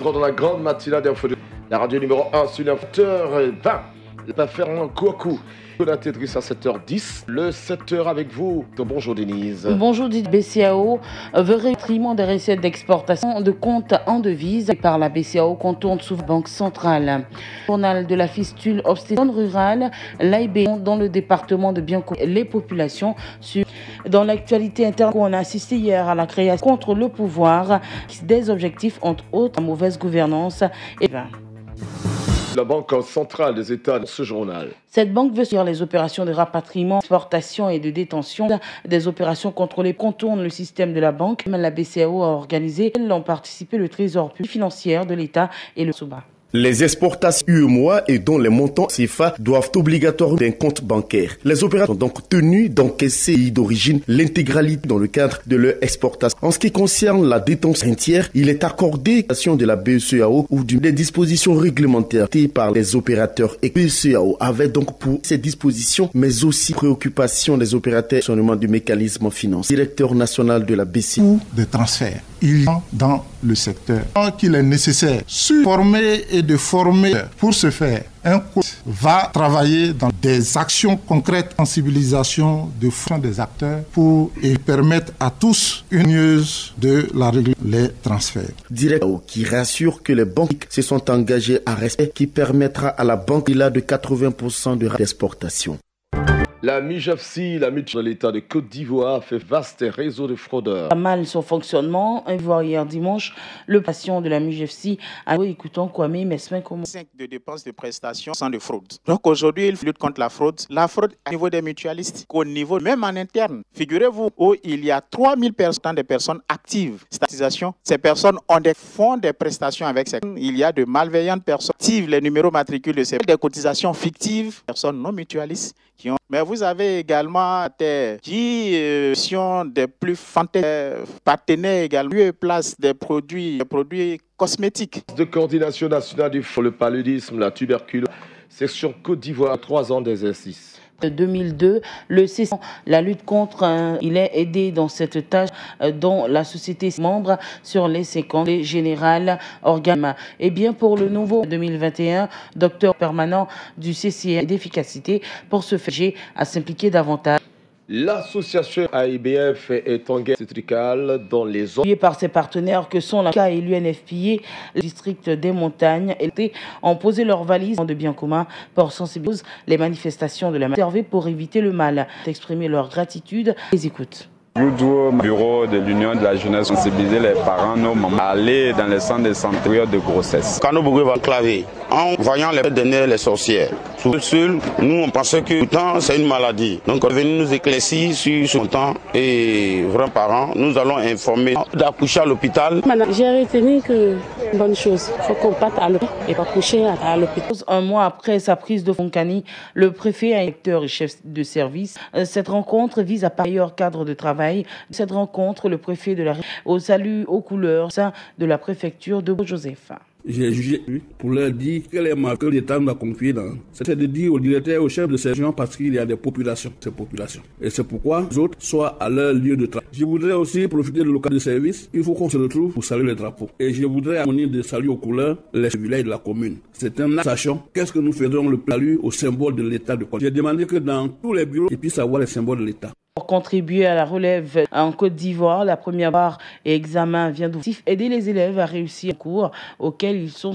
rentrons dans la grande matinale d'info de la radio numéro 1 sur l'info-20. La Fernand Kouakou. Collatétrice à 7h10, le 7h avec vous. Bonjour Denise. Bonjour Didier. BCAO veut rétriement des recettes d'exportation de comptes en devises par la BCAO contourne sous Banque centrale. Journal de la fistule obstétricale rurale, l'AIB dans le département de Bianco. Les populations dans l'actualité interne, on a assisté hier à la création contre le pouvoir des objectifs entre autres la mauvaise gouvernance et la Banque centrale des États dans ce journal. Cette banque veut suivre les opérations de rapatriement, d'exportation et de détention. Des opérations contrôlées contournent le système de la banque. La BCAO a organisé, l'ont participé le Trésor public financier de l'État et le SOBA. Les exportations UEMOA et dont les montants CFA doivent obligatoirement d'un compte bancaire. Les opérateurs sont donc tenus d'encaisser d'origine l'intégralité dans le cadre de leur exportation. En ce qui concerne la détention entière, il est accordé de la BCAO ou des dispositions réglementaires par les opérateurs. Et BCAO avait donc pour ces dispositions, mais aussi préoccupations des opérateurs sur du mécanisme financier. Directeur national de la BCAO. Ou des transferts. Il y a dans le secteur qu'il est nécessaire de former et de former. Pour ce faire, un coach va travailler dans des actions concrètes, sensibilisation de fonds des acteurs pour permettre à tous une neuse de la régler les transferts. Directeur qui rassure que les banques se sont engagées à respect qui permettra à la banque de 80% de d'exportation. La MIJFC, la mutuelle de l'État de Côte d'Ivoire, fait vaste réseau de fraudeurs. Pas mal son fonctionnement. On voit hier dimanche le patient de la MIJFC a écoutant Kwame Mesmin comment 5 de dépenses de prestations sans de fraude. Donc aujourd'hui, il lutte contre la fraude. La fraude au niveau des mutualistes, qu'au niveau même en interne. Figurez-vous où il y a 3000 personnes, des personnes actives. Statisation, ces personnes ont des fonds de prestations avec ces. Il y a de malveillantes personnes actives, les numéros matricules de ces des cotisations fictives, personnes non mutualistes qui ont. Mais vous avez également des des plus fantaisistes, partenaires également, lieu et place des produits cosmétiques. De coordination nationale le paludisme, la tuberculose, section Côte d'Ivoire, 3 ans d'exercice. 2002, le CC, la lutte contre, il est aidé dans cette tâche dont la société membre sur les séquences générales organes. Et bien pour le nouveau 2021, docteur permanent du CCR d'efficacité pour se faire à s'impliquer davantage. L'association AIBF est en guerre obstétricale dans les zones. Par ses partenaires que sont la CA et l'UNFPA, le district des montagnes, ont posé leurs valises de bien commun pour sensibiliser les manifestations de la servée pour éviter le mal, d'exprimer leur gratitude. Les écoutes. Nous devons, au bureau de l'Union de la jeunesse, sensibiliser les parents, nos mamans, à aller dans les centres de santé de grossesse. Quand nos bourreaux vont claver, en voyant les derniers, les sorcières, seul, nous on pensait que le temps c'est une maladie. Donc on est venu nous éclaircir sur son temps et vrais parents, nous allons informer d'accoucher à l'hôpital. Madame, j'ai retenu que bonne chose, il faut qu'on parte à l'hôpital et pas coucher à l'hôpital. Un mois après sa prise de Foncani, le préfet, inspecteur et chef de service, cette rencontre vise à par ailleurs cadre de travail. Cette rencontre, le préfet de la au salut aux couleurs de la préfecture de Joseph. J'ai jugé pour leur dire quel est ma que l'État m'a confié dans. C'est de dire au directeur, au chef de sergent parce qu'il y a des populations, ces populations. Et c'est pourquoi les autres soient à leur lieu de travail. Je voudrais aussi profiter de l'occasion de service. Il faut qu'on se retrouve pour saluer les drapeaux. Et je voudrais amener de salut aux couleurs les villages de la commune. C'est un acte. Sachant qu'est-ce que nous faisons le salut au symbole de l'État de Côte. J'ai demandé que dans tous les bureaux, ils puissent avoir les symboles de l'État. Pour contribuer à la relève en Côte d'Ivoire, la première barre et examen vient d'ouvrir. Aider les élèves à réussir le cours auquel ils sont.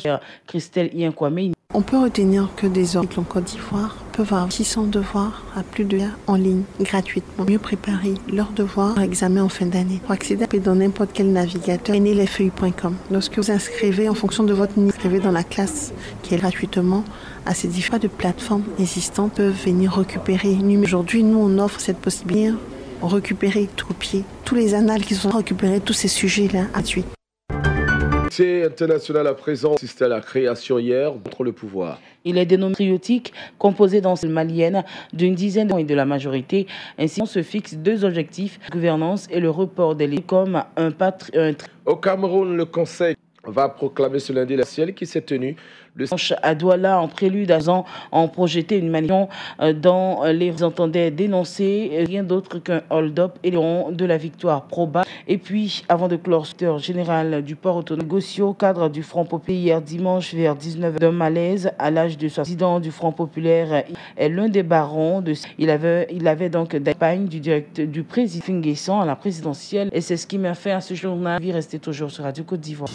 Christelle Ienkwame. On peut retenir que des enfants en Côte d'Ivoire peuvent avoir 600 devoirs à plus de en ligne gratuitement. Mieux préparer leurs devoirs pour examen en fin d'année. Pour accéder dans n'importe quel navigateur, enelefeuilles.com. Lorsque vous inscrivez en fonction de votre niveau, inscrivez dans la classe qui est gratuitement à ces différentes plateformes existantes peuvent venir récupérer. Aujourd'hui, nous, on offre cette possibilité de récupérer, copier tous les annales qui sont récupérés, tous ces sujets-là à suite. L'Unité internationale à présent assiste à la création hier contre le pouvoir. Il est dénommé patriotique, composé dans cette malienne d'une dizaine de la majorité. Ainsi, on se fixe 2 objectifs, gouvernance et le report des lignes comme un Au Cameroun, le Conseil va proclamer ce lundi la ciel qui s'est tenu Le dimanche à Douala, en prélude à Zan, ont projeté une manifestation dont les entendait dénoncer rien d'autre qu'un hold-up et de la victoire probable. Et puis, avant de clore, le secrétaire général du port autonome Gossio, cadre du Front populaire, hier dimanche vers 19h, d'un malaise à l'âge de 60 ans. Le président du Front populaire est l'un des barons. Il avait donc d'accompagne du président Finguesson à la présidentielle. Et c'est ce qui m'a fait à ce journal. Restez toujours sur Radio Côte d'Ivoire.